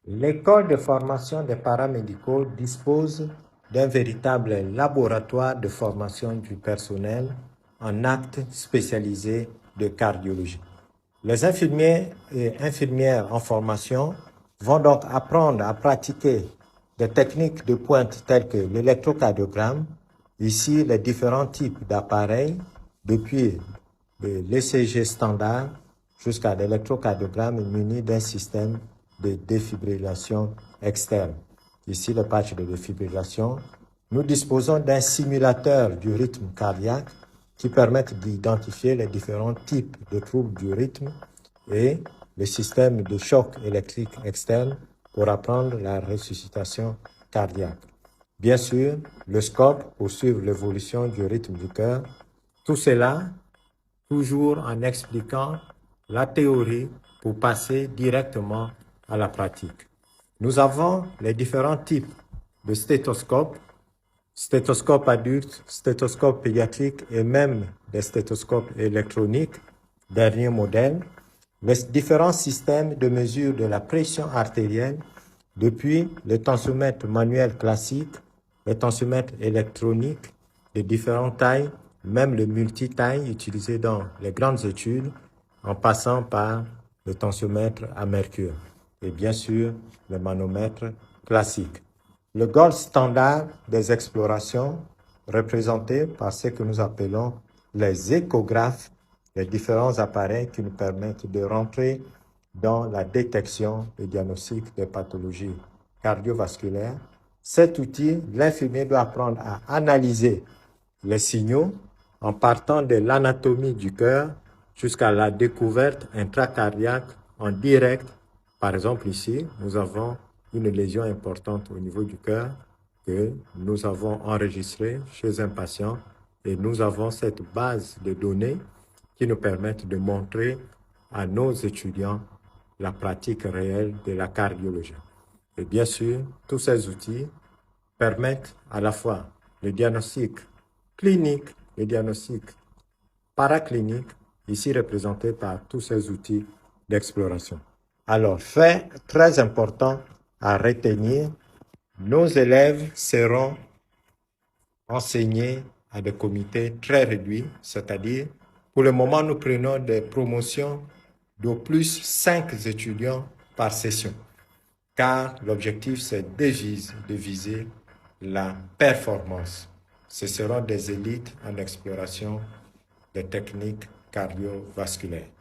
L'école de formation des paramédicaux dispose d'un véritable laboratoire de formation du personnel en actes spécialisés de cardiologie. Les infirmiers et infirmières en formation vont donc apprendre à pratiquer des techniques de pointe telles que l'électrocardiogramme, ici les différents types d'appareils, depuis l'ECG standard jusqu'à l'électrocardiogramme muni d'un système de défibrillation externe. Ici, le patch de défibrillation. Nous disposons d'un simulateur du rythme cardiaque qui permet d'identifier les différents types de troubles du rythme et le système de choc électrique externe pour apprendre la ressuscitation cardiaque. Bien sûr, le scope pour suivre l'évolution du rythme du cœur. Tout cela, toujours en expliquant la théorie pour passer directement à la pratique. Nous avons les différents types de stéthoscopes, stéthoscope adulte, stéthoscope pédiatrique et même des stéthoscopes électroniques, dernier modèle, les différents systèmes de mesure de la pression artérielle, depuis le tensiomètre manuel classique, les tensiomètres électroniques de différentes tailles, même le multi-taille utilisé dans les grandes études, en passant par le tensiomètre à mercure et bien sûr le manomètre classique. Le gold standard des explorations, représenté par ce que nous appelons les échographes, les différents appareils qui nous permettent de rentrer dans la détection et diagnostic des pathologies cardiovasculaires. Cet outil, l'infirmier doit apprendre à analyser les signaux en partant de l'anatomie du cœur jusqu'à la découverte intracardiaque en direct. Par exemple, ici, nous avons une lésion importante au niveau du cœur que nous avons enregistrée chez un patient et nous avons cette base de données qui nous permettent de montrer à nos étudiants la pratique réelle de la cardiologie. Et bien sûr, tous ces outils permettent à la fois le diagnostic clinique, le diagnostic paraclinique, ici représenté par tous ces outils d'exploration. Alors, fait très important à retenir, nos élèves seront enseignés à des comités très réduits, c'est-à-dire, pour le moment, nous prenons des promotions d'au plus 5 étudiants par session, car l'objectif, c'est de viser la performance. Ce seront des élites en exploration des techniques cardiovasculaires.